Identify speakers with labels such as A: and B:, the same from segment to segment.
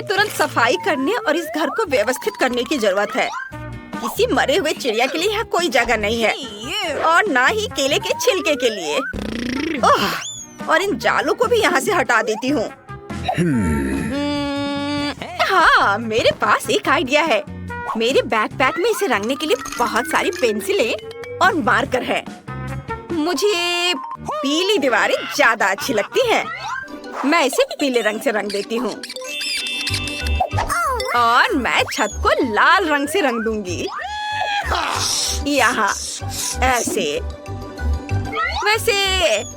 A: तुरंत सफाई करने और इस घर को व्यवस्थित करने की जरूरत है। किसी मरे हुए चिड़िया के लिए यहाँ कोई जगह नहीं है और ना ही केले के छिलके के लिए। ओह, और इन जालों को भी यहाँ से हटा देती हूँ। हाँ, मेरे पास एक आइडिया है। मेरे बैकपैक में इसे रंगने के लिए बहुत सारी पेंसिलें और मार्कर है। मुझे पीली दीवारें ज्यादा अच्छी लगती हैं। मैं इसे पीले रंग से रंग देती हूँ और मैं छत को लाल रंग से रंग दूंगी। यहाँ ऐसे। वैसे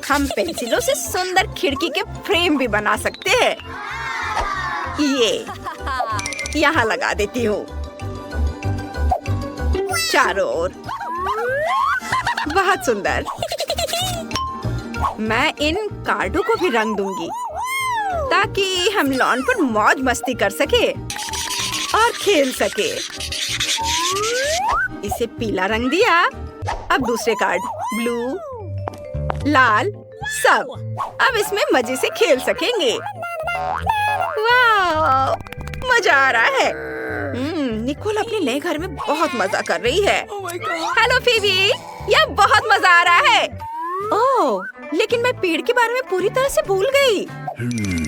A: हम पेंसिलों से सुंदर खिड़की के फ्रेम भी बना सकते हैं। ये यहाँ लगा देती हूँ चारों ओर। बहुत सुंदर। मैं इन कार्डों को भी रंग दूंगी ताकि हम लॉन पर मौज मस्ती कर सके और खेल सके। इसे पीला रंग दिया। अब दूसरे कार्ड ब्लू, लाल, सब। अब इसमें मजे से खेल सकेंगे। वाह, मजा आ रहा है। निकोल अपने नए घर में बहुत मजा कर रही है। हेलो फीबी, यह बहुत मजा आ रहा है। ओह, लेकिन मैं पेड़ के बारे में पूरी तरह से भूल गई।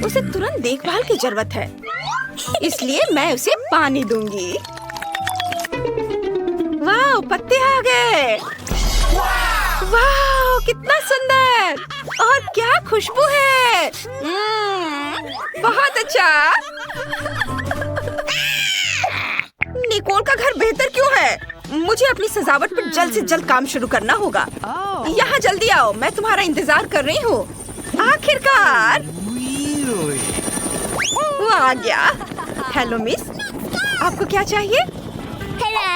A: उसे तुरंत देखभाल की जरूरत है, इसलिए मैं उसे पानी दूंगी। वाह, पत्ते आ गए। वाह, कितना सुंदर और क्या खुशबू है। बहुत अच्छा। निकोल का घर बेहतर क्यों है? मुझे अपनी सजावट पर जल्द से जल्द काम शुरू करना होगा। यहाँ जल्दी आओ, मैं तुम्हारा इंतजार कर रही हूँ। आखिरकार वो आ गया। हेलो मिस, आपको क्या चाहिए?
B: हेलो।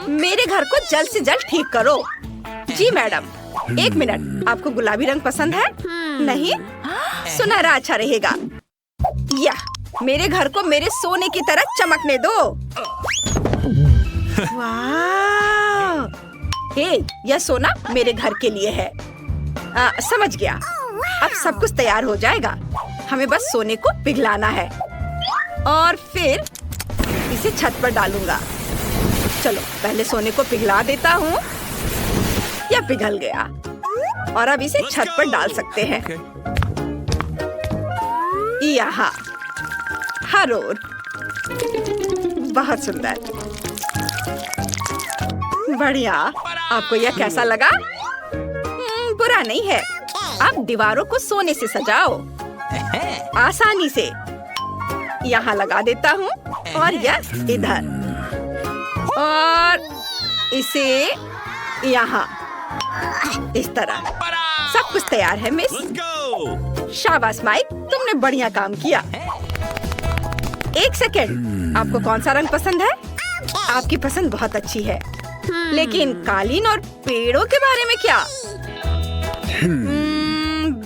A: मेरे घर को जल्द से जल्द ठीक करो। जी मैडम। एक मिनट, आपको गुलाबी रंग पसंद है? नहीं, सुनहरा अच्छा रहेगा। या मेरे घर को मेरे सोने की तरह चमकने दो। वाह! हे, यह सोना मेरे घर के लिए है। समझ गया। अब सब कुछ तैयार हो जाएगा। हमें बस सोने को पिघलाना है और फिर इसे छत पर डालूंगा। चलो पहले सोने को पिघला देता हूँ। यह पिघल गया और अब इसे छत पर डाल सकते हैं। यहाँ हर ओर। बहुत सुंदर, बढ़िया। आपको यह कैसा लगा? बुरा नहीं है। अब दीवारों को सोने से सजाओ आसानी से। यहाँ लगा देता हूँ और यह इधर और इसे यहाँ इस तरह। सब कुछ तैयार है मिस। शाबाश माइक, तुमने बढ़िया काम किया। एक सेकेंड, आपको कौन सा रंग पसंद है? आपकी पसंद बहुत अच्छी है, लेकिन कालीन और पेड़ों के बारे में क्या?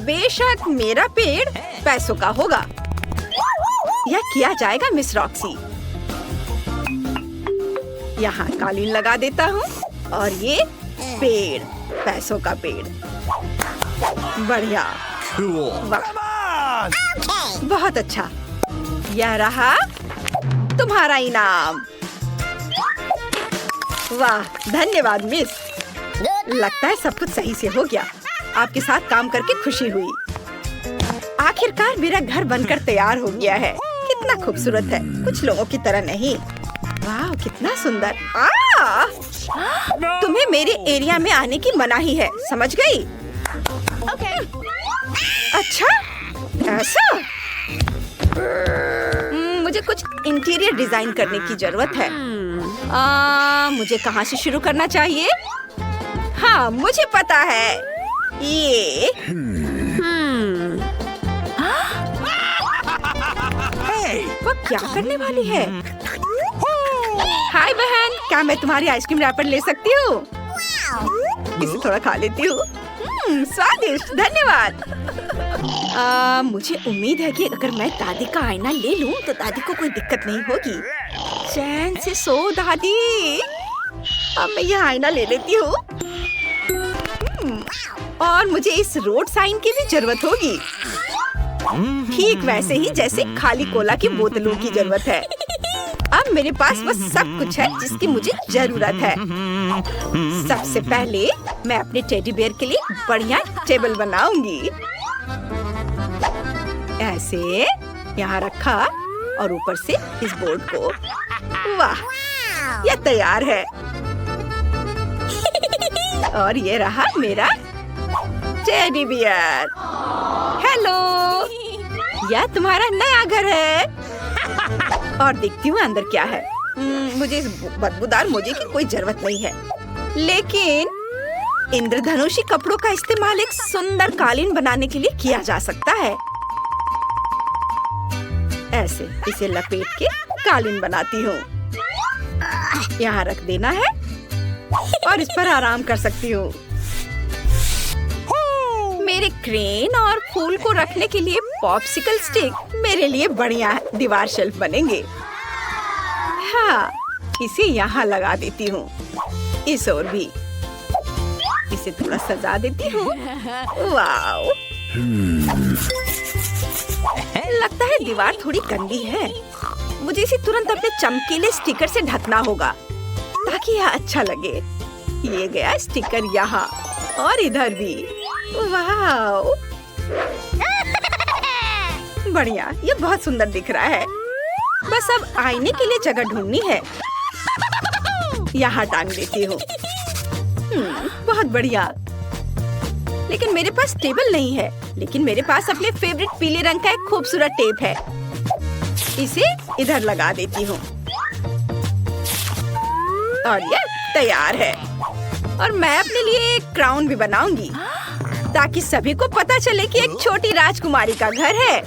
A: बेशक मेरा पेड़ पैसों का होगा। यह किया जाएगा मिस रॉक्सी। यहाँ कालीन लगा देता हूँ और ये पेड़, पैसों का पेड़। बढ़िया। वाह, बहुत अच्छा। यह रहा तुम्हारा इनाम। वाह, धन्यवाद मिस। लगता है सब कुछ सही से हो गया। आपके साथ काम करके खुशी हुई। आखिरकार मेरा घर बनकर तैयार हो गया है। कितना खूबसूरत है, कुछ लोगों की तरह नहीं। वाह, कितना सुंदर। तुम्हें मेरे एरिया में आने की मनाही है, समझ गई? अच्छा, ऐसा? मुझे कुछ इंटीरियर डिजाइन करने की जरूरत है। मुझे कहाँ से शुरू करना चाहिए? हाँ, मुझे पता है। ये वो क्या करने वाली है? हाय बहन, क्या मैं तुम्हारी आइसक्रीम रैपर ले सकती हूँ? इसे थोड़ा खा लेती हूँ। स्वादिष्ट, धन्यवाद। मुझे उम्मीद है कि अगर मैं दादी का आईना ले लूं तो दादी को कोई दिक्कत नहीं होगी। चैन से सो दादी। अब मैं यह आईना ले लेती हूँ। और मुझे इस रोड साइन की भी जरूरत होगी। ठीक वैसे ही जैसे खाली कोला की बोतलों की जरूरत है। अब मेरे पास वो सब कुछ है जिसकी मुझे जरूरत है। सबसे पहले मैं अपने टेडी बेयर के लिए बढ़िया टेबल बनाऊंगी। ऐसे यहाँ रखा और ऊपर से इस बोर्ड को। वाह, ये तैयार है। और ये रहा मेरा टेडी बियर। हेलो, यह तुम्हारा नया घर है। और देखती हूँ अंदर क्या है। मुझे इस बदबूदार मोजे की कोई जरूरत नहीं है, लेकिन इंद्रधनुषी कपड़ों का इस्तेमाल एक सुंदर कालीन बनाने के लिए किया जा सकता है। ऐसे इसे लपेट के कालीन बनाती हूँ। यहाँ रख देना है और इस पर आराम कर सकती हूँ। मेरे क्रेन और फूल को रखने के लिए पॉप्सिकल स्टिक मेरे लिए बढ़िया दीवार शेल्फ बनेंगे। हाँ, इसे यहाँ लगा देती हूँ। इस ओर भी इसे थोड़ा सजा देती हूँ। वाओ, लगता है दीवार थोड़ी गंदी है। मुझे इसे तुरंत अपने चमकीले स्टिकर से ढकना होगा ताकि यह अच्छा लगे। ये गया स्टिकर यहाँ और इधर भी। वाओ, बढ़िया, ये बहुत सुंदर दिख रहा है। बस अब आईने के लिए जगह ढूंढनी है। यहाँ टांग देती हूँ। बहुत बढ़िया। लेकिन मेरे पास टेबल नहीं है, लेकिन मेरे पास अपने फेवरेट पीले रंग का एक खूबसूरत टेप है। इसे इधर लगा देती हूँ और ये तैयार है। और मैं अपने लिए एक क्राउन भी बनाऊंगी ताकि सभी को पता चले कि एक छोटी राजकुमारी का घर है।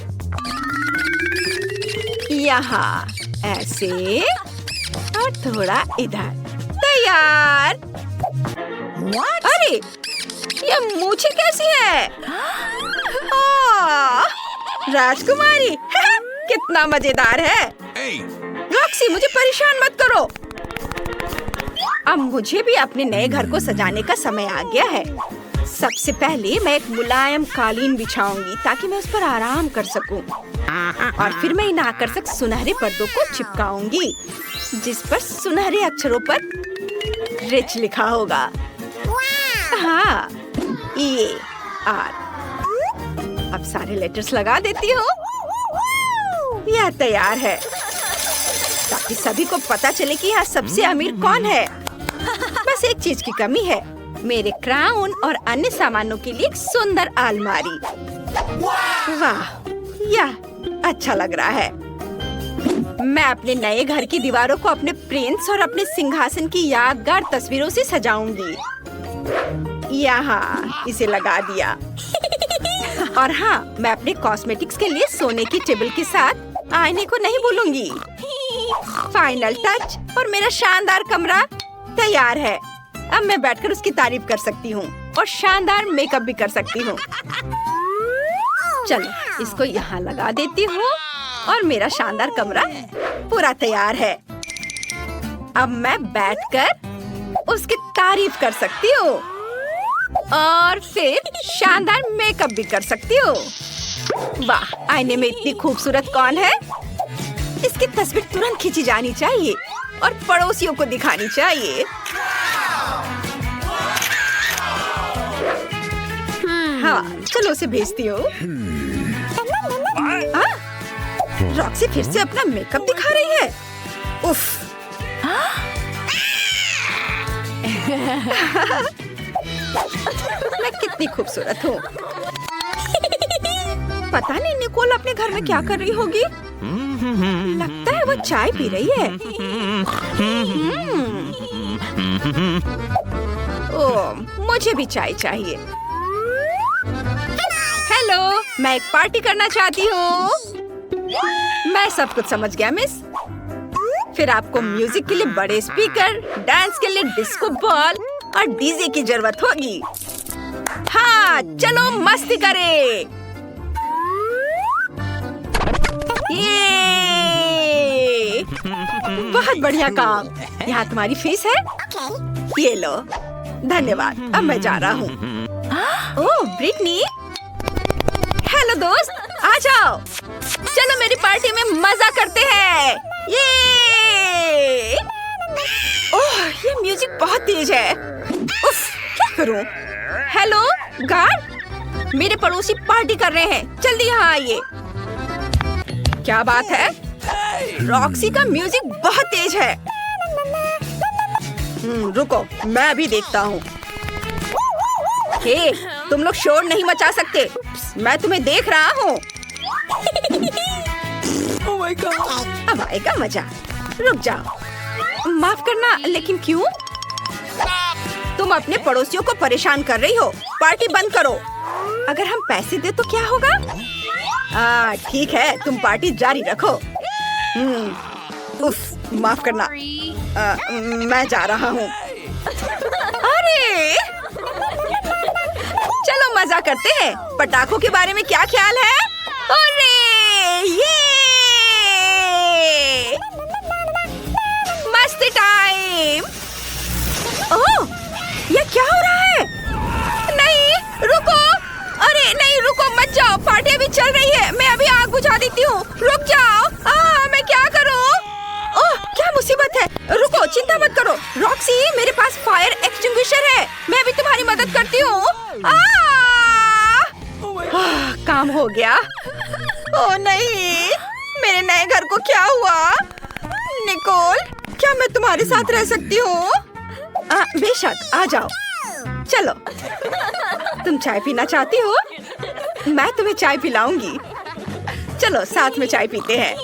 A: यहाँ ऐसे और थोड़ा इधर। तैयार। अरे, ये मूछें कैसी है? राजकुमारी कितना मजेदार है। रॉक्सी, मुझे परेशान मत करो। अब मुझे भी अपने नए घर को सजाने का समय आ गया है। सबसे पहले मैं एक मुलायम कालीन बिछाऊंगी ताकि मैं उस पर आराम कर सकूं। और फिर मैं इन आकर्षक सुनहरे पर्दों को चिपकाऊंगी जिस पर सुनहरे अक्षरों पर रिच लिखा होगा। हाँ, E R। अब सारे लेटर्स लगा देती हूँ। यह तैयार है ताकि सभी को पता चले कि यहाँ सबसे अमीर कौन है। बस एक चीज की कमी है, मेरे क्राउन और अन्य सामानों के लिए एक सुंदर अलमारी। वाह, यह अच्छा लग रहा है। मैं अपने नए घर की दीवारों को अपने प्रिंस और अपने सिंहासन की यादगार तस्वीरों से सजाऊंगी। यहाँ इसे लगा दिया। और हाँ, मैं अपने कॉस्मेटिक्स के लिए सोने की टेबल के साथ आईने को नहीं भूलूंगी। फाइनल टच और मेरा शानदार कमरा तैयार है। अब मैं बैठकर उसकी तारीफ कर सकती हूँ और शानदार मेकअप भी कर सकती हूँ। चलो, इसको यहाँ लगा देती हूँ और मेरा शानदार कमरा पूरा तैयार है। अब मैं बैठकर उसकी तारीफ कर सकती हूँ और फिर शानदार मेकअप भी कर सकती हूँ। वाह, आईने में इतनी खूबसूरत कौन है? इसकी तस्वीर तुरंत खींची जानी चाहिए और पड़ोसियों को दिखानी चाहिए। हाँ, चलो उसे भेजती हूँ। रॉक्सी फिर से अपना मेकअप दिखा रही है। उफ। मैं कितनी खूबसूरत हूँ। पता नहीं निकोल अपने घर में क्या कर रही होगी। लगता है वो चाय पी रही है। ओह, मुझे भी चाय चाहिए। हेलो, मैं एक पार्टी करना चाहती हूँ। मैं सब कुछ समझ गया मिस। फिर आपको म्यूजिक के लिए बड़े स्पीकर, डांस के लिए डिस्को बॉल और डीजे की जरूरत होगी। हाँ, चलो मस्ती करें। ये बहुत बढ़िया काम। यहाँ तुम्हारी फीस है। ये लो। धन्यवाद। अब मैं जा रहा हूँ। ओह, ब्रिटनी। हेलो दोस्त, आ जाओ, चलो मेरी पार्टी में मजा करते हैं। ये ओह, ये म्यूजिक बहुत तेज है। उफ, क्या करूं? हेलो गार्ड, मेरे पड़ोसी पार्टी कर रहे हैं, जल्दी यहाँ आइए। क्या बात है? रॉक्सी का म्यूजिक बहुत तेज है। रुको, मैं अभी देखता हूँ। हे, तुम लोग शोर नहीं मचा सकते, मैं तुम्हें देख रहा हूँ।
C: Oh my God!
A: अब आएगा मजा। रुक जाओ। माफ करना, लेकिन क्यों? तुम अपने पड़ोसियों को परेशान कर रही हो। पार्टी बंद करो। अगर हम पैसे दे तो क्या होगा? ठीक है, तुम पार्टी जारी रखो। उफ, माफ करना। मैं जा रहा हूँ। अरे, चलो मजा करते हैं। पटाखों के बारे में क्या ख्याल है? अरे, ये मस्ती टाइम। ओह, ये क्या हो रहा है? नहीं, रुको। अरे नहीं, रुको मत जाओ, पार्टी अभी चल रही है। मैं अभी आग बुझा देती हूँ। रुक जाओ। मैं क्या करूँ? ओह, क्या मुसीबत है। रुको, चिंता मत करो। रॉक्सी, मेरे पास फायर एक्सटिंग्विशर है, मैं अभी तुम्हारी मदद करती हूँ। काम हो गया। ओह नहीं, मेरे नए घर को क्या हुआ? निकोल, क्या मैं तुम्हारे साथ रह सकती हूँ? बेशक, आ जाओ। चलो, तुम चाय पीना चाहती हो? मैं तुम्हें चाय पिलाऊंगी। चलो, साथ में चाय पीते हैं।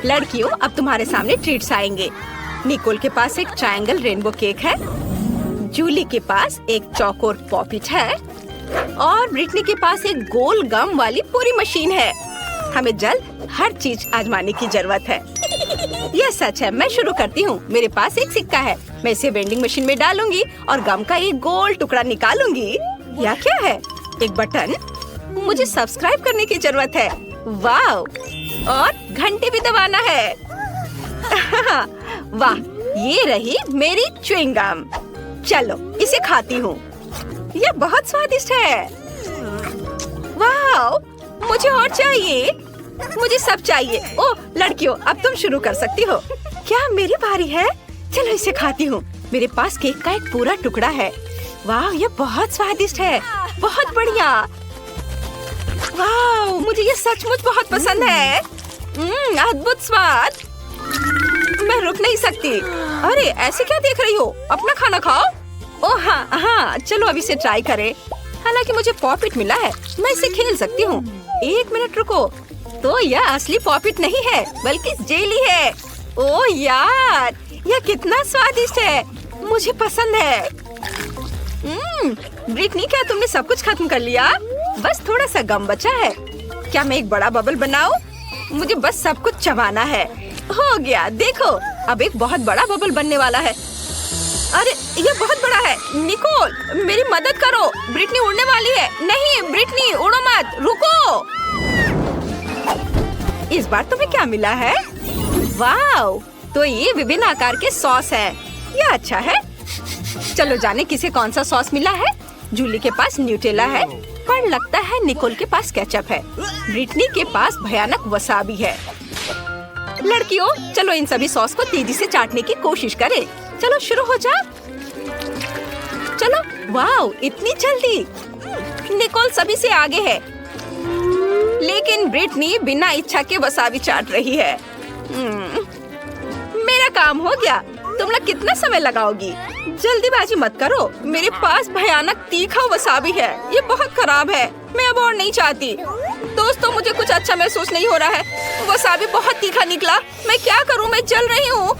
A: लड़कियों, अब तुम्हारे सामने ट्रीट्स आएंगे। निकोल के पास एक ट्रायंगल रेनबो केक है, जूली के पास एक चौकोर पॉपिट है और ब्रिटनी के पास एक गोल गम वाली पूरी मशीन है। हमें जल्द हर चीज आजमाने की जरूरत है। यह सच है। मैं शुरू करती हूँ। मेरे पास एक सिक्का है, मैं इसे वेंडिंग मशीन में डालूंगी और गम का एक गोल टुकड़ा निकालूंगी। यह क्या है? एक बटन। मुझे सब्सक्राइब करने की जरूरत है। वाह, और घंटे भी दबाना है। वाह, ये रही मेरी च्युइंग गम। चलो, इसे खाती हूँ। यह बहुत स्वादिष्ट है। वाह, मुझे और चाहिए। मुझे सब चाहिए। ओह लड़कियों, अब तुम शुरू कर सकती हो। क्या मेरी बारी है? चलो इसे खाती हूँ। मेरे पास केक का एक पूरा टुकड़ा है। वाह, ये बहुत स्वादिष्ट है। बहुत बढ़िया। वाह, मुझे ये सचमुच बहुत पसंद है। अद्भुत स्वाद। मैं रुक नहीं सकती। अरे, ऐसे क्या देख रही हो? अपना खाना खाओ। ओह हाँ, चलो अब इसे ट्राई करें। हालांकि मुझे पॉपिट मिला है, मैं इसे खेल सकती हूँ। एक मिनट रुको, तो यह असली पॉपिट नहीं है बल्कि जेली है। ओह यार, यह कितना स्वादिष्ट है, मुझे पसंद है। ब्रिटनी, क्या तुमने सब कुछ खत्म कर लिया? बस थोड़ा सा गम बचा है। क्या मैं एक बड़ा बबल बनाऊं? मुझे बस सब कुछ चबाना है। हो गया, देखो अब एक बहुत बड़ा बबल बनने वाला है। अरे ये बहुत बड़ा है। निकोल, मेरी मदद करो, ब्रिटनी उड़ने वाली है। नहीं ब्रिटनी, उड़ो मत, रुको। इस बार तुम्हें क्या मिला है? वाव, तो ये विभिन्न आकार के सॉस है। यह अच्छा है। चलो जाने किसे कौन सा सॉस मिला है। जूली के पास न्यूटेला है, पर लगता है निकोल के पास केचप है। ब्रिटनी के पास भयानक वसाबी है। लड़कियों, चलो इन सभी सॉस को तेजी से चाटने की कोशिश करें। चलो शुरू हो जा। चलो, वाव, इतनी जल्दी। निकोल सभी से आगे है, लेकिन ब्रिटनी बिना इच्छा के वसाबी चाट रही है। मेरा काम हो गया। तुम लोग कितना समय लगाओगी? जल्दीबाजी मत करो, मेरे पास भयानक तीखा वसाबी है। ये बहुत खराब है, मैं अब और नहीं चाहती। दोस्तों, मुझे कुछ अच्छा महसूस नहीं हो रहा है। वसाबी बहुत तीखा निकला। मैं क्या करूं? मैं जल रही हूँ।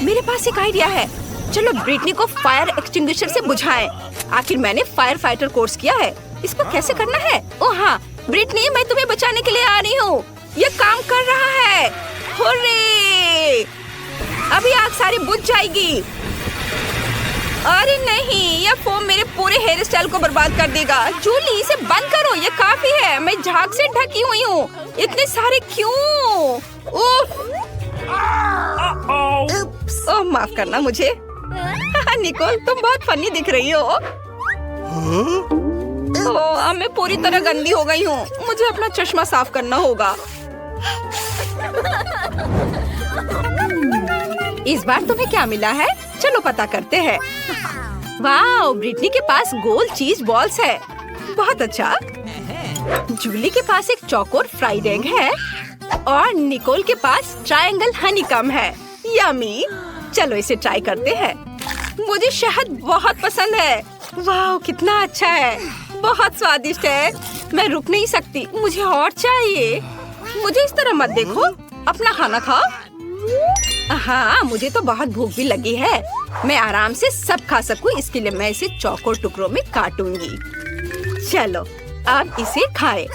A: मेरे पास एक आइडिया है। चलो ब्रिटनी को फायर एक्सटिंग्विशर से बुझाएं। आखिर मैंने फायर फाइटर कोर्स किया है। इसको कैसे करना है? ओह हाँ, ब्रिटनी, मैं तुम्हें बचाने के लिए आ रही हूँ। ये काम कर रहा है। हुर्रे! अभी आग सारी बुझ जाएगी। अरे नहीं, यह फोम मेरे पूरे हेयर स्टाइल को बर्बाद कर देगा। जूली, इसे बंद करो, ये काफी है। मैं झाग से ढकी हुई हूँ। इतने सारे क्यों? ओह माफ करना मुझे। निकोल, तुम बहुत फनी दिख रही हो। अब मैं पूरी तरह गंदी हो गई हूँ। मुझे अपना चश्मा साफ करना होगा। इस बार तुम्हें क्या मिला है? चलो पता करते हैं। वाह, ब्रिटनी के पास गोल चीज बॉल्स है। बहुत अच्छा। जूली के पास एक चौकोर फ्राइड एग है और निकोल के पास ट्रायंगल हनीकॉम्ब है। यम्मी। चलो इसे ट्राई करते हैं। मुझे शहद बहुत पसंद है। वाह, कितना अच्छा है। बहुत स्वादिष्ट है। मैं रुक नहीं सकती। मुझे और चाहिए। मुझे इस तरह मत देखो। अपना खाना खाओ। हाँ, मुझे तो बहुत भूख भी लगी है। मैं आराम से सब खा सकूं, इसके लिए मैं इसे चौकोर टुकड़ों में काटूंगी। चलो अब इसे खाएं।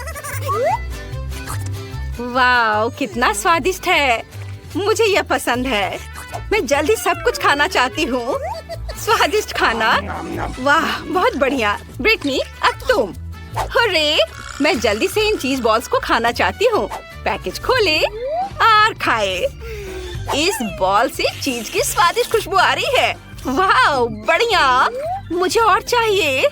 A: वाह, कितना स्वादिष्ट है। मुझे यह पसंद है। मैं जल्दी सब कुछ खाना चाहती हूँ। स्वादिष्ट खाना। वाह, बहुत बढ़िया। ब्रिटनी, अब तुम। हुर्रे! मैं जल्दी से इन चीज बॉल्स को खाना चाहती हूँ। पैकेज खोले और खाए। इस बॉल से चीज की स्वादिष्ट खुशबू आ रही है। वाह, बढ़िया। मुझे और चाहिए,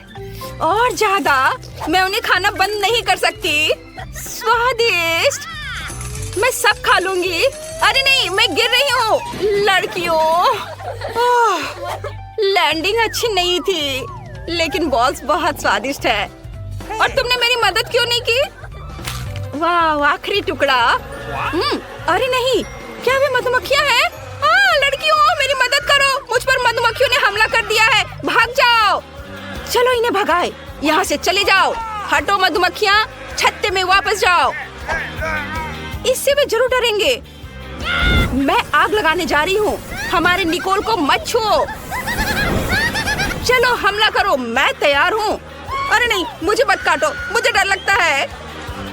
A: और ज्यादा। मैं उन्हें खाना बंद नहीं कर सकती। स्वादिष्ट। मैं सब खा लूंगी। अरे नहीं, मैं गिर रही हूँ। लड़कियों, लैंडिंग अच्छी नहीं थी, लेकिन बॉल्स बहुत स्वादिष्ट है। और तुमने मेरी मदद क्यों नहीं की? वाह, आखिरी टुकड़ा। अरे नहीं, क्या वे मधुमक्खियाँ हैं? लड़कियों, मेरी मदद करो। मुझ पर मधुमक्खियों ने हमला कर दिया है। भाग जाओ। चलो इन्हें भगाए। यहाँ से चले जाओ। हटो मधुमक्खियाँ, छत्ते में वापस जाओ। इससे वे जरूर डरेंगे। मैं आग लगाने जा रही हूँ। हमारे निकोल को मत छुओ। चलो हमला करो। मैं तैयार हूँ। अरे नहीं, मुझे मत काटो। मुझे डर लगता है।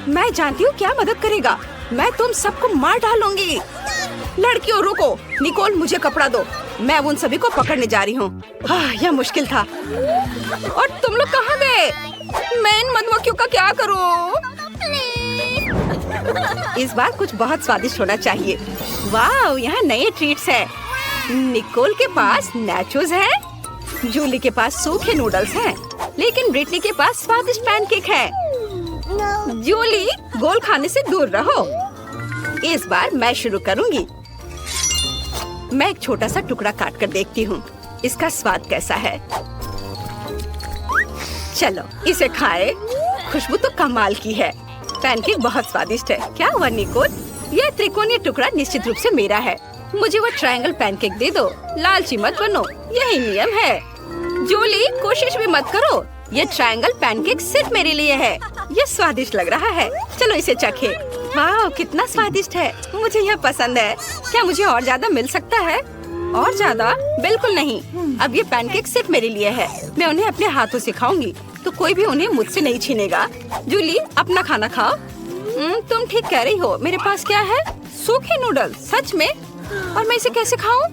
A: मैं जानती हूँ क्या मदद करेगा। मैं तुम सबको मार डालूंगी। लड़कियों रुको। निकोल, मुझे कपड़ा दो। मैं उन सभी को पकड़ने जा रही हूँ। यह मुश्किल था। और तुम लोग कहाँ गए? मैं इन मधुमक्खियों का क्या करूँ? इस बार कुछ बहुत स्वादिष्ट होना चाहिए। वाह, यहाँ नए ट्रीट्स हैं। निकोल के पास नाचोस है। जूली के पास सूखे नूडल्स हैं, लेकिन ब्रिटनी के पास स्वादिष्ट पैनकेक है। जूली, गोल खाने से दूर रहो। इस बार मैं शुरू करूंगी। मैं एक छोटा सा टुकड़ा काट कर देखती हूँ इसका स्वाद कैसा है। चलो इसे खाए। खुशबू तो कमाल की है। पैनकेक बहुत स्वादिष्ट है। क्या हुआ निकोल? यह त्रिकोणीय टुकड़ा निश्चित रूप से मेरा है। मुझे वो ट्रायंगल पैनकेक दे दो। लालची मत बनो, यही नियम है। जूली, कोशिश भी मत करो। ये ट्रायंगल पैनकेक सिर्फ मेरे लिए है। ये स्वादिष्ट लग रहा है। चलो इसे चखे। वाह, कितना स्वादिष्ट है। मुझे यह पसंद है। क्या मुझे और ज्यादा मिल सकता है? और ज्यादा? बिल्कुल नहीं। अब ये पैनकेक सिर्फ मेरे लिए है। मैं उन्हें अपने हाथों से खाऊंगी, तो कोई भी उन्हें मुझसे नहीं छीनेगा। जूली, अपना खाना खाओ। तुम ठीक कह रही हो। मेरे पास क्या है? सूखे नूडल्स। सच में? और मैं इसे कैसे खाऊं?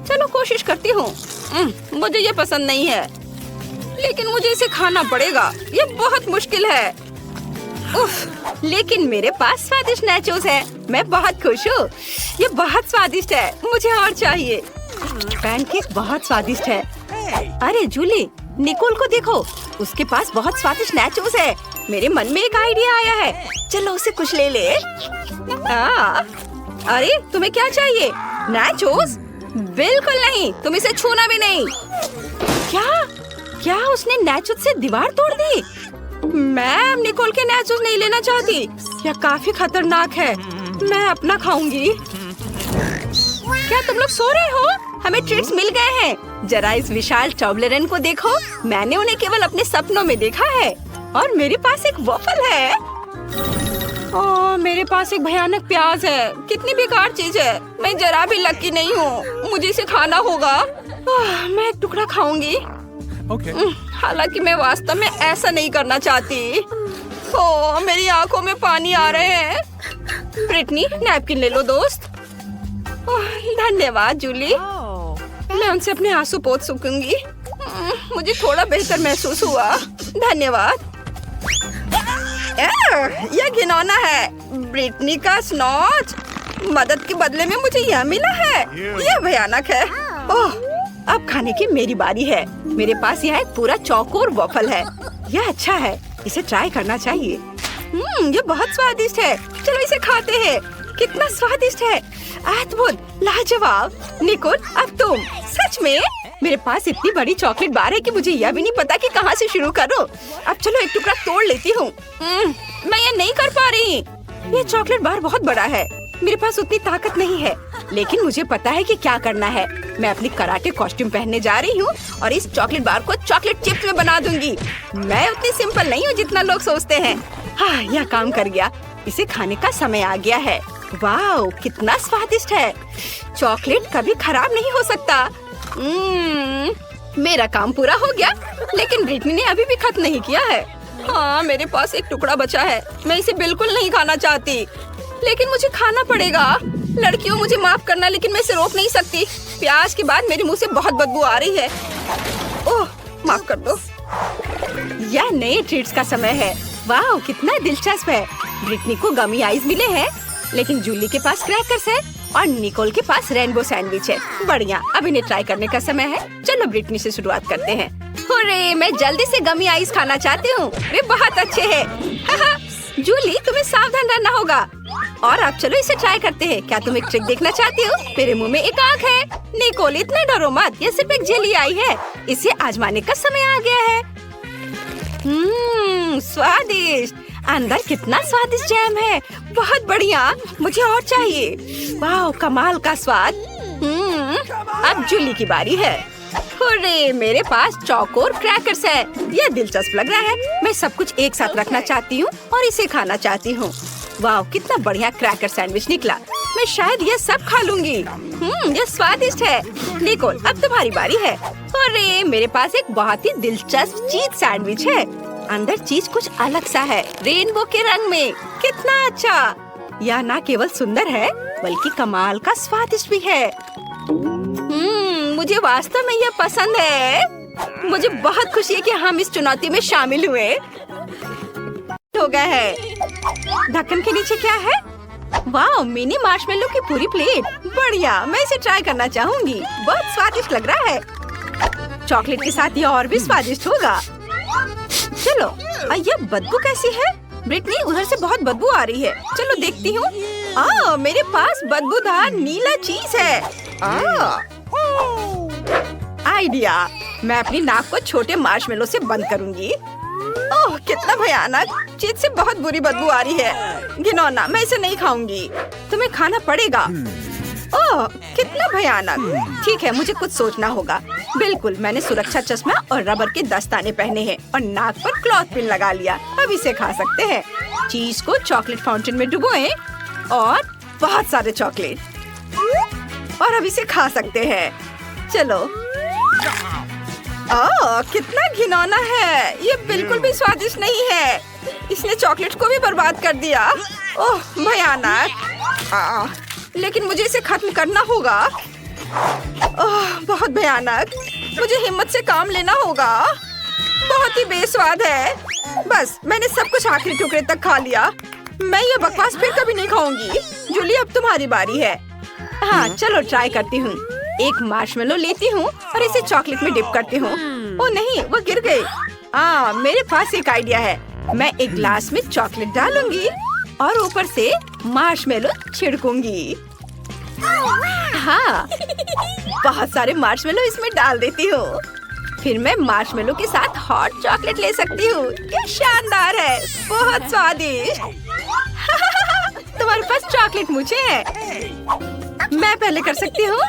A: चलो कोशिश करती हूँ। मुझे ये पसंद नहीं है, लेकिन मुझे इसे खाना पड़ेगा। ये बहुत मुश्किल है। उफ, लेकिन मेरे पास स्वादिष्ट नाचोस है। मैं बहुत खुश हूँ। ये बहुत स्वादिष्ट है। मुझे और चाहिए। पैनकेक बहुत स्वादिष्ट है। अरे जूली, निकोल को देखो। उसके पास बहुत स्वादिष्ट नाचोस है। मेरे मन में एक आइडिया आया है। चलो उसे कुछ ले ले। अरे तुम्हें क्या चाहिए? नाचोस? बिल्कुल नहीं, तुम इसे छूना भी नहीं। क्या उसने नाचोस से दीवार तोड़ दी? मैं अब निकोल के नाचोस नहीं लेना चाहती। यह काफी खतरनाक है। मैं अपना खाऊंगी। क्या तुम लोग सो रहे हो? हमें ट्रीट्स मिल गए हैं। जरा इस विशाल टॉबलेरन को देखो। मैंने उन्हें केवल अपने सपनों में देखा है। और मेरे पास एक वॉफल है। मेरे पास एक भयानक प्याज है। कितनी बेकार चीज है। मैं जरा भी लकी नहीं हूँ। मुझे इसे खाना होगा। मैं एक टुकड़ा खाऊंगी। हालांकि मैं वास्तव में ऐसा नहीं करना चाहती। मेरी आंखों में पानी आ रहे हैं। ब्रिटनी, नैपकिन ले लो दोस्त। धन्यवाद जूली। मैं उनसे अपने आंसू पोंछ सकूंगी। मुझे थोड़ा बेहतर महसूस हुआ। धन्यवाद। यह घिनौना है। ब्रिटनी का स्नॉच। मदद के बदले में मुझे यह मिला है। यह भयानक है। अब खाने की मेरी बारी है। मेरे पास यहाँ एक पूरा चौकोर वॉफल है। यह अच्छा है, इसे ट्राई करना चाहिए। ये बहुत स्वादिष्ट है। चलो इसे खाते हैं। कितना स्वादिष्ट है, अद्भुत, लाजवाब। निकोल, अब तुम। सच में मेरे पास इतनी बड़ी चॉकलेट बार है कि मुझे यह भी नहीं पता कि कहाँ से शुरू करूं। अब चलो एक टुकड़ा तोड़ लेती हूँ। मैं ये नहीं कर पा रही। ये चॉकलेट बार बहुत बड़ा है, मेरे पास उतनी ताकत नहीं है, लेकिन मुझे पता है कि क्या करना है। मैं अपनी कराटे कॉस्ट्यूम पहनने जा रही हूँ और इस चॉकलेट बार को चॉकलेट चिप्स में बना दूंगी। मैं उतनी सिंपल नहीं हूँ जितना लोग सोचते हैं। हाँ, यह काम कर गया। इसे खाने का समय आ गया है। वाह, कितना स्वादिष्ट है। चॉकलेट कभी खराब नहीं हो सकता। मेरा काम पूरा हो गया, लेकिन ब्रिटनी ने अभी भी खत्म नहीं किया है। हाँ, मेरे पास एक टुकड़ा बचा है। मैं इसे बिल्कुल नहीं खाना चाहती, लेकिन मुझे खाना पड़ेगा। लड़कियों, मुझे माफ करना, लेकिन मैं इसे रोक नहीं सकती। प्याज के बाद मेरे मुंह से बहुत बदबू आ रही है। ओह, माफ कर दो। यह नए ट्रीट्स का समय है। वाह, कितना दिलचस्प है। ब्रिटनी को गमी आइस मिले हैं, लेकिन जूली के पास क्रैकर्स है और निकोल के पास रेनबो सैंडविच है। बढ़िया, अब इन्हें ट्राई करने का समय है। चलो ब्रिटनी से शुरुआत करते हैं। हुर्रे, मैं जल्दी से गमी आइस खाना चाहती हूँ। वे बहुत अच्छे हैं। जूली, तुम्हें सावधान रहना होगा। और अब चलो इसे ट्राई करते हैं। क्या तुम एक ट्रिक देखना चाहती हो? मेरे मुंह में एक आँख है। निकोल, इतना डरो मत, ये सिर्फ एक जेली आई है। इसे आजमाने का समय आ गया है। स्वादिष्ट। अंदर कितना स्वादिष्ट जैम है। बहुत बढ़िया, मुझे और चाहिए। वाह, कमाल का स्वाद। अब जूली की बारी है। हुर्रे, मेरे पास चौकोर क्रैकर्स है। यह दिलचस्प लग रहा है। मैं सब कुछ एक साथ रखना चाहती हूँ और इसे खाना चाहती हूँ। वाह, कितना बढ़िया क्रैकर सैंडविच निकला। मैं शायद यह सब खा लूंगी। यह स्वादिष्ट है। निकोल, अब तुम्हारी बारी है। अरे, मेरे पास एक बहुत ही दिलचस्प चीज सैंडविच है। अंदर चीज कुछ अलग सा है, रेनबो के रंग में। कितना अच्छा। यह न केवल सुंदर है, बल्कि कमाल का स्वादिष्ट भी है। मुझे वास्तव में यह पसंद है। मुझे बहुत खुशी है कि हम इस चुनौती में शामिल हुए। हो गया है। ढक्कन के नीचे क्या है? वाह, मिनी मार्शमेलो की पूरी प्लेट। बढ़िया, मैं इसे ट्राई करना चाहूंगी। बहुत स्वादिष्ट लग रहा है। चॉकलेट के साथ यह और भी स्वादिष्ट होगा। चलो, यह बदबू कैसी है? ब्रिटनी, उधर से बहुत बदबू आ रही है। चलो देखती हूँ। मेरे पास बदबूदार नीला चीज है। आइडिया, मैं अपनी नाक को छोटे मार्शमेलो से बंद करूंगी। ओह, कितना भयानक। चीज से बहुत बुरी बदबू आ रही है। घिनौना, मैं इसे नहीं खाऊंगी। तुम्हें खाना पड़ेगा। ओह, कितना भयानक। ठीक है, मुझे कुछ सोचना होगा। बिल्कुल, मैंने सुरक्षा चश्मा और रबर के दस्ताने पहने हैं और नाक पर क्लॉथ पिन लगा लिया। अब इसे खा सकते हैं। चीज को चॉकलेट फाउंटेन में डुबोएं और बहुत सारे चॉकलेट, और अब इसे खा सकते हैं। चलो। कितना घिनौना है। ये बिल्कुल भी स्वादिष्ट नहीं है। इसने चॉकलेट को भी बर्बाद कर दिया। ओह, भयानक। लेकिन मुझे इसे खत्म करना होगा। ओह, बहुत भयानक। मुझे हिम्मत से काम लेना होगा। बहुत ही बेस्वाद है। बस, मैंने सब कुछ आखिरी टुकड़े तक खा लिया। मैं ये बकवास फिर कभी नहीं खाऊंगी। जूली, अब तुम्हारी बारी है। हाँ, चलो ट्राई करती हूँ। एक मार्शमेलो लेती हूँ और इसे चॉकलेट में डिप करती हूँ। ओह नहीं, वो गिर गई। मेरे पास एक आइडिया है। मैं एक ग्लास में चॉकलेट डालूंगी और ऊपर से मार्शमेलो छिड़कूंगी। हाँ, बहुत सारे मार्शमेलो इसमें डाल देती हूँ। फिर मैं मार्शमेलो के साथ हॉट चॉकलेट ले सकती हूँ। क्या शानदार है, बहुत स्वादिष्ट। तुम्हारे पास चॉकलेट मुझे है। मैं पहले कर सकती हूँ।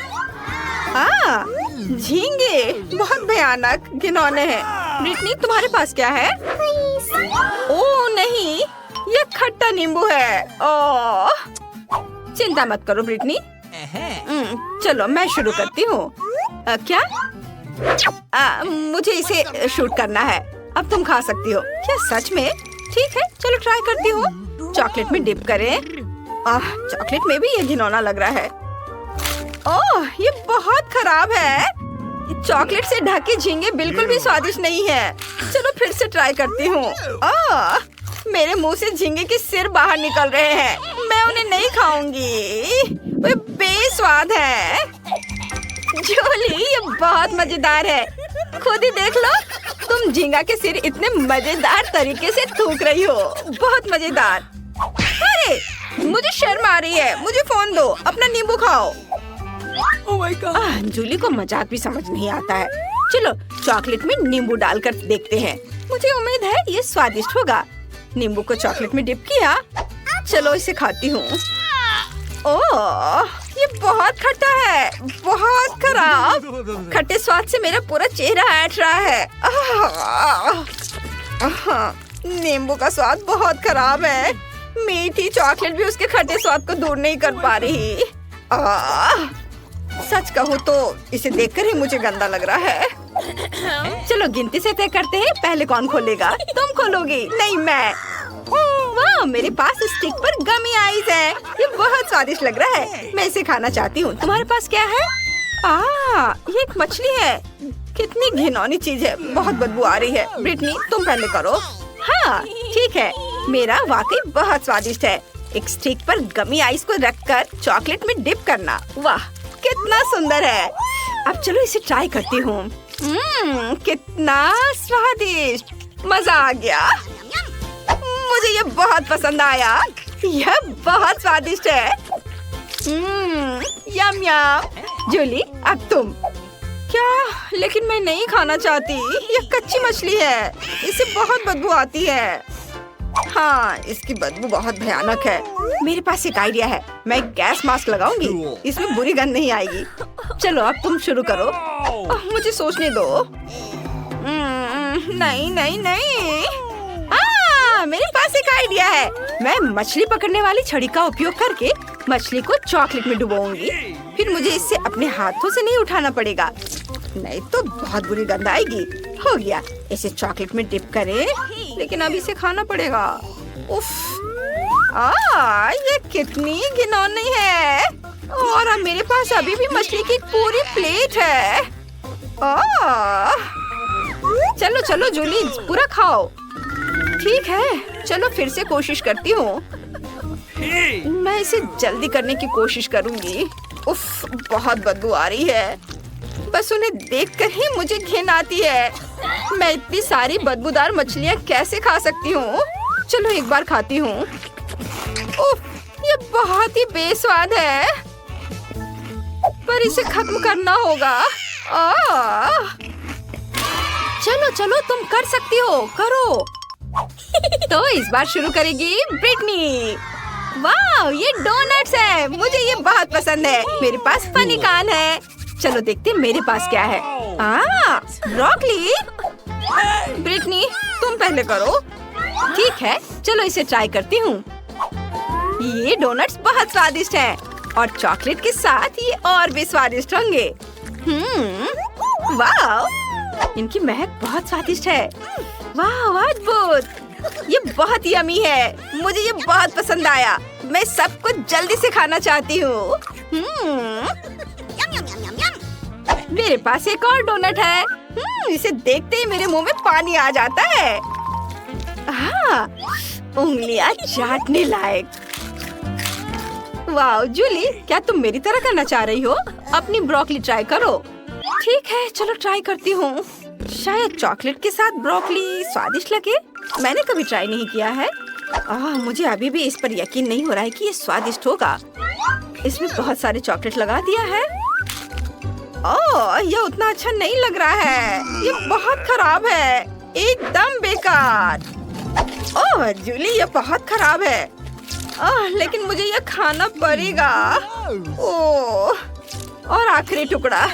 A: झींगे बहुत भयानक घिनौने हैं। ब्रिटनी, तुम्हारे पास क्या है? ओह नहीं, ये खट्टा नींबू है। ओह, चिंता मत करो ब्रिटनी। चलो, मैं शुरू करती हूँ। क्या? मुझे इसे शूट करना है। अब तुम खा सकती हो। क्या सच में? ठीक है, चलो ट्राई करती हूँ। चॉकलेट में डिप करें। चॉकलेट में भी ये घिनौना लग रहा है। ओह, ये बहुत खराब है। चॉकलेट से ढके झींगे बिल्कुल भी स्वादिष्ट नहीं है। चलो फिर से ट्राई करती हूँ। मेरे मुंह से झींगे के सिर बाहर निकल रहे हैं। मैं उन्हें नहीं खाऊंगी, वे बेस्वाद हैं। जूली, ये बहुत मजेदार है। खुद ही देख लो, तुम झींगा के सिर इतने मजेदार तरीके से थूक रही हो। बहुत मजेदार। अरे, मुझे शर्म आ रही है। मुझे फोन दो, अपना नींबू खाओ।
C: Oh my God.
A: जूली को मजाक भी समझ नहीं आता है। चलो चॉकलेट में नींबू डालकर देखते हैं। मुझे उम्मीद है ये स्वादिष्ट होगा। नींबू को चॉकलेट में डिप किया। चलो इसे खाती हूँ। ओह, ये बहुत खट्टा है, बहुत खराब। खट्टे स्वाद से मेरा पूरा चेहरा ऐंठ रहा है। नींबू का स्वाद बहुत खराब है। मीठी चॉकलेट भी उसके खट्टे स्वाद को दूर नहीं कर पा रही। सच कहूँ तो इसे देखकर ही मुझे गंदा लग रहा है। चलो गिनती से तय करते हैं, पहले कौन खोलेगा? तुम खोलोगी? नहीं, मैं। वाह, मेरे पास स्टिक पर गमी आइस है। ये बहुत स्वादिष्ट लग रहा है। मैं इसे खाना चाहती हूँ। तुम्हारे पास क्या है? ये एक मछली है। कितनी घिनौनी चीज है। बहुत बदबू आ रही है। ब्रिटनी, तुम पहले करो। हाँ ठीक है, मेरा वाकई बहुत स्वादिष्ट है। एक स्टिक पर गमी आइस को रखकर चॉकलेट में डिप करना। वाह, कितना सुंदर है। अब चलो इसे ट्राई करती हूँ। कितना स्वादिष्ट, मजा आ गया। मुझे ये बहुत पसंद आया। यह बहुत स्वादिष्ट है। यम यम। जूली, अब तुम। क्या? लेकिन मैं नहीं खाना चाहती। यह कच्ची मछली है, इससे बहुत बदबू आती है। हाँ, इसकी बदबू बहुत भयानक है। मेरे पास एक आइडिया है। मैं गैस मास्क लगाऊंगी, इसमें बुरी गंध नहीं आएगी। चलो अब तुम शुरू करो। मुझे सोचने दो। नहीं नहीं नहीं। मेरे पास एक आइडिया है। मैं मछली पकड़ने वाली छड़ी का उपयोग करके मछली को चॉकलेट में डुबोऊंगी। फिर मुझे इसे अपने हाथों से नहीं उठाना पड़ेगा, नहीं तो बहुत बुरी गंध आएगी। हो गया, इसे चॉकलेट में डिप करें, लेकिन अब इसे खाना पड़ेगा। उफ, ये कितनी घिनौनी है। और अब मेरे पास अभी भी मछली की पूरी प्लेट है। चलो चलो जूली, पूरा खाओ। ठीक है, चलो फिर से कोशिश करती हूँ। मैं इसे जल्दी करने की कोशिश करूँगी। उफ, बहुत बदबू आ रही है। बस उन्हें देखकर ही मुझे घिन आती है। मैं इतनी सारी बदबूदार मछलियाँ कैसे खा सकती हूँ? चलो एक बार खाती हूँ। उफ, ये बहुत ही बेस्वाद है, पर इसे खत्म करना होगा। चलो चलो, तुम कर सकती हो, करो। तो इस बार शुरू करेगी ब्रिटनी। वाह, ये डोनट्स है। मुझे ये बहुत पसंद है। मेरे पास फनी कान है। चलो देखते मेरे पास क्या है। ब्रोकली। ब्रिटनी, तुम पहले करो। ठीक है, चलो इसे ट्राई करती हूँ। ये डोनट्स बहुत स्वादिष्ट हैं और चॉकलेट के साथ ये और भी स्वादिष्ट होंगे। वाह, इनकी महक बहुत स्वादिष्ट है। वाह, अद्भुत। ये बहुत यमी है। मुझे ये बहुत पसंद आया। मैं सबको जल्दी से खाना चाहती हूँ। मेरे पास एक और डोनट है। इसे देखते ही मेरे मुंह में पानी आ जाता है। उंगलियां चाटने लायक। वाह जूली, क्या तुम मेरी तरह करना चाह रही हो? अपनी ब्रोकली ट्राई करो। ठीक है, चलो ट्राई करती हूँ। शायद चॉकलेट के साथ ब्रोकली स्वादिष्ट लगे। मैंने कभी ट्राई नहीं किया है। मुझे अभी भी इस पर यकीन नहीं हो रहा है कि ये स्वादिष्ट होगा। इसमें बहुत सारे चॉकलेट लगा दिया है। ये उतना अच्छा नहीं लग रहा है। ये बहुत खराब है, एकदम बेकार। जूली, ये बहुत खराब है। लेकिन मुझे ये खाना पड़ेगा। और आखिरी टुकड़ा,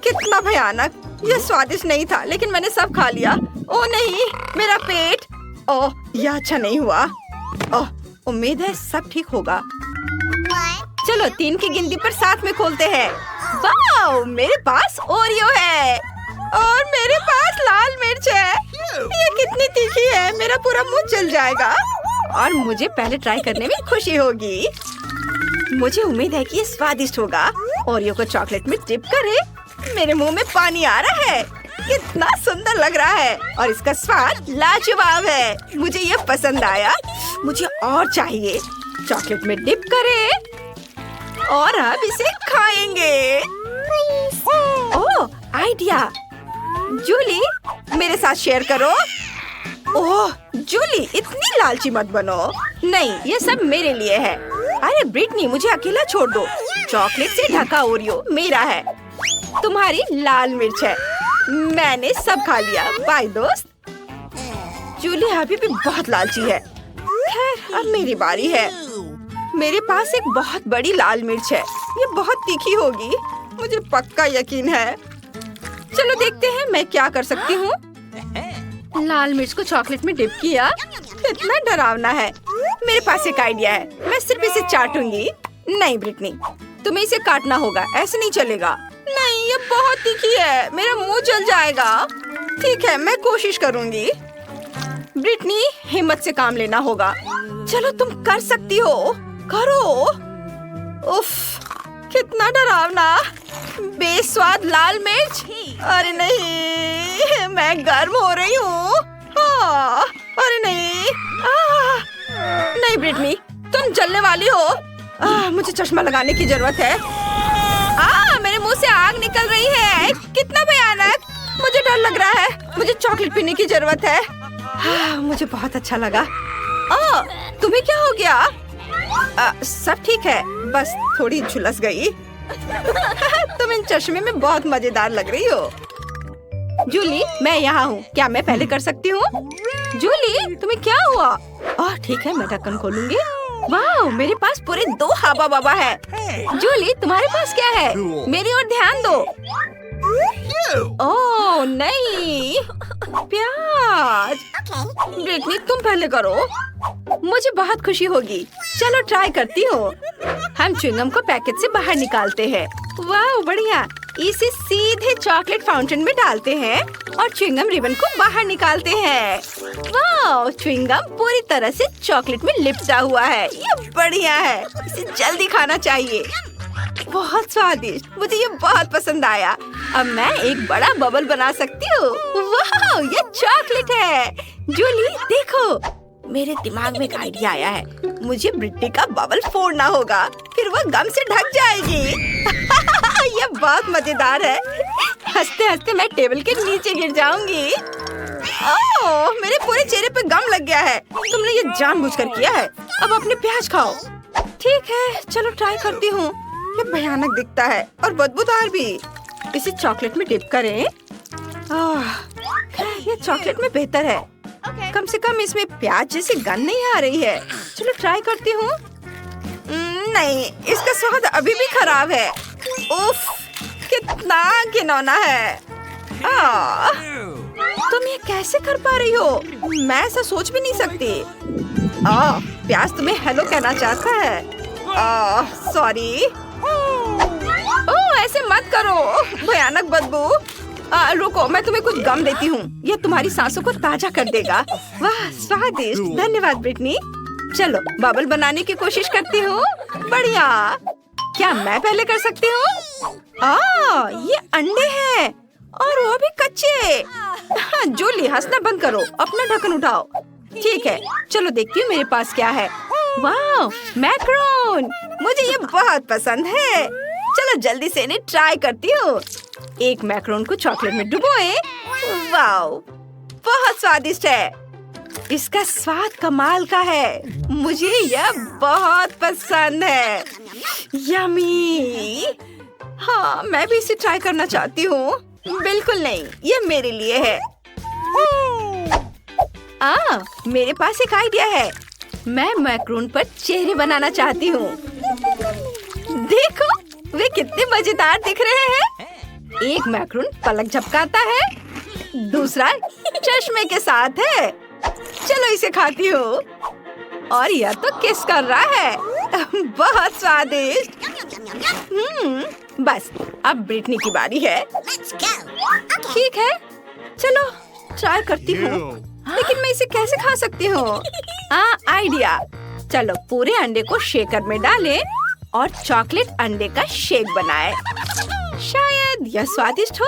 A: कितना भयानक। ये स्वादिष्ट नहीं था, लेकिन मैंने सब खा लिया। नहीं, मेरा पेट। यह अच्छा नहीं हुआ। उम्मीद है सब ठीक होगा। चलो 3 की गिनती पर साथ में खोलते हैं। वाह, मेरे पास ओरियो है और मेरे पास लाल मिर्च है। ये कितनी तीखी है, मेरा पूरा मुंह जल जाएगा। और मुझे पहले ट्राई करने में खुशी होगी। मुझे उम्मीद है कि ये स्वादिष्ट होगा। ओरियो को चॉकलेट में डिप करें। मेरे मुंह में पानी आ रहा है। कितना सुंदर लग रहा है और इसका स्वाद लाजवाब है। मुझे ये पसंद आया। मुझे और चाहिए। चॉकलेट में डिप करें और अब इसे खाएंगे। ओह, आइडिया। जूली, मेरे साथ शेयर करो। ओह, जूली, इतनी लालची मत बनो। नहीं, ये सब मेरे लिए है। अरे ब्रिटनी, मुझे अकेला छोड़ दो। चॉकलेट से ढका ओरियो मेरा है। तुम्हारी लाल मिर्च है। मैंने सब खा लिया। बाय दोस्त। जूली अभी भी बहुत लालची है। खैर, अब मेरी बारी है। मेरे पास एक बहुत बड़ी लाल मिर्च है। ये बहुत तीखी होगी, मुझे पक्का यकीन है। चलो देखते हैं मैं क्या कर सकती हूँ। लाल मिर्च को चॉकलेट में डिप किया। कितना डरावना है। मेरे पास एक आइडिया है। मैं सिर्फ इसे चाटूंगी। नहीं ब्रिटनी, तुम्हें इसे काटना होगा। ऐसे नहीं चलेगा। नहीं, ये बहुत तीखी है। मेरा मुंह जल जाएगा। ठीक है, मैं कोशिश करूंगी। ब्रिटनी, हिम्मत से काम लेना होगा। चलो, तुम कर सकती हो। करो। उफ, कितना डरावना। बेस्वाद लाल मिर्च। अरे नहीं, मैं गर्म हो रही हूँ। अरे नहीं। नहीं ब्रिटनी, तुम जलने वाली हो। मुझे चश्मा लगाने की जरूरत है। मेरे मुंह से आग निकल रही है। कितना भयानक। मुझे डर लग रहा है। मुझे चॉकलेट पीने की जरूरत है। मुझे बहुत अच्छा लगा। तुम्हें क्या हो गया? सब ठीक है, बस थोड़ी झुलस गई। तुम इन चश्मे में बहुत मजेदार लग रही हो। जूली, मैं यहाँ हूँ। क्या मैं पहले कर सकती हूँ? जूली, तुम्हें क्या हुआ? ठीक है, मैं ढक्कन खोलूंगी। वाह, मेरे पास पूरे 2 हाबा बाबा है। जूली, तुम्हारे पास क्या है? मेरी ओर ध्यान दो। ओह नहीं, प्याज। ब्रिटनी, तुम पहले करो। मुझे बहुत खुशी होगी। चलो ट्राई करती हूँ। हम च्युइंगम को पैकेट से बाहर निकालते हैं। वाह बढ़िया। इसे सीधे चॉकलेट फाउंटेन में डालते हैं और च्युइंगम रिबन को बाहर निकालते हैं। वाह, च्युइंगम पूरी तरह से चॉकलेट में लिपटा हुआ है। ये बढ़िया है। इसे जल्दी खाना चाहिए। बहुत स्वादिष्ट। मुझे ये बहुत पसंद आया। अब मैं एक बड़ा बबल बना सकती हूँ। वाह, ये चॉकलेट है। जूली देखो, मेरे दिमाग में एक आइडिया आया है। मुझे ब्रिटनी का बबल फोड़ना होगा, फिर वो गम से ढक जाएगी। ये बहुत मजेदार है। हंसते हंसते मैं टेबल के नीचे गिर जाऊंगी। ओह, मेरे पूरे चेहरे पे गम लग गया है। तुमने ये जानबूझकर किया है। अब अपने प्याज खाओ। ठीक है, चलो ट्राई करती हूँ। ये भयानक दिखता है और बदबूदार भी। इसे चॉकलेट में डिप करें। ये चॉकलेट में बेहतर है। कम से कम इसमें प्याज जैसी गंध नहीं आ रही है। चलो ट्राई करती हूँ। नहीं, इसका स्वाद अभी भी खराब है। उफ, कितना घिनौना है। तुम ये कैसे कर पा रही हो? मैं ऐसा सोच भी नहीं सकती। प्याज तुम्हें हेलो कहना चाहता है। सॉरी। ओह, ऐसे मत करो। भयानक बदबू। रुको, मैं तुम्हें कुछ गम देती हूँ। ये तुम्हारी सांसों को ताजा कर देगा। वाह, स्वादिष्ट। धन्यवाद ब्रिटनी। चलो बबल बनाने की कोशिश करती हूँ। बढ़िया। क्या मैं पहले कर सकती हूँ? ये अंडे हैं और वो भी कच्चे। जूली, हंसना बंद करो। अपना ढक्कन उठाओ। ठीक है, चलो देखती हूँ मेरे पास क्या है। वाह, मैक्रोन। मुझे ये बहुत पसंद है। चलो जल्दी से इन्हें ट्राई करती हूँ। एक मैक्रोन को चॉकलेट में डुबोए। वाह, बहुत स्वादिष्ट है। इसका स्वाद कमाल का है। मुझे यह बहुत पसंद है। यम्मी। हाँ, मैं भी इसे ट्राई करना चाहती हूँ। बिल्कुल नहीं, ये मेरे लिए है। मेरे पास एक आइडिया है। मैं मैक्रोन पर चेहरे बनाना चाहती हूँ। देखो, वे कितने मजेदार दिख रहे हैं। एक मैक्रोन पलक झपकाता है, दूसरा चश्मे के साथ है। चलो इसे खाती हूँ। और यह तो किस कर रहा है। बहुत स्वादिष्ट। बस अब ब्रिटनी की बारी है। ठीक है, चलो ट्राई करती हूँ। लेकिन मैं इसे कैसे खा सकती हूँ? आइडिया। चलो पूरे अंडे को शेकर में डालें और चॉकलेट अंडे का शेक बनाएं। शायद यह स्वादिष्ट हो।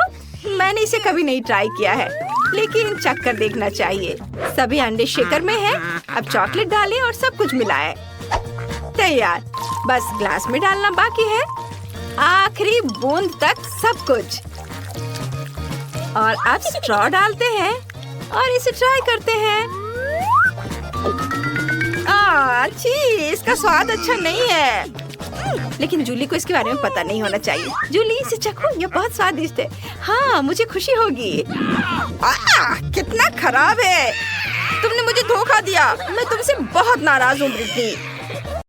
A: मैंने इसे कभी नहीं ट्राई किया है, लेकिन चख कर देखना चाहिए। सभी अंडे शेकर में हैं। अब चॉकलेट डालें और सब कुछ मिलाएं। तैयार। बस ग्लास में डालना बाकी है। आखिरी बूंद तक सब कुछ। और अब स्ट्रॉ डालते हैं और इसे ट्राई करते हैं। छी, इसका स्वाद अच्छा नहीं है। लेकिन जूली को इसके बारे में पता नहीं होना चाहिए। जूली, इसे चखो, ये बहुत स्वादिष्ट है। हाँ, मुझे खुशी होगी। कितना खराब है। तुमने मुझे धोखा दिया। मैं तुमसे बहुत नाराज हूँ ब्रिटनी।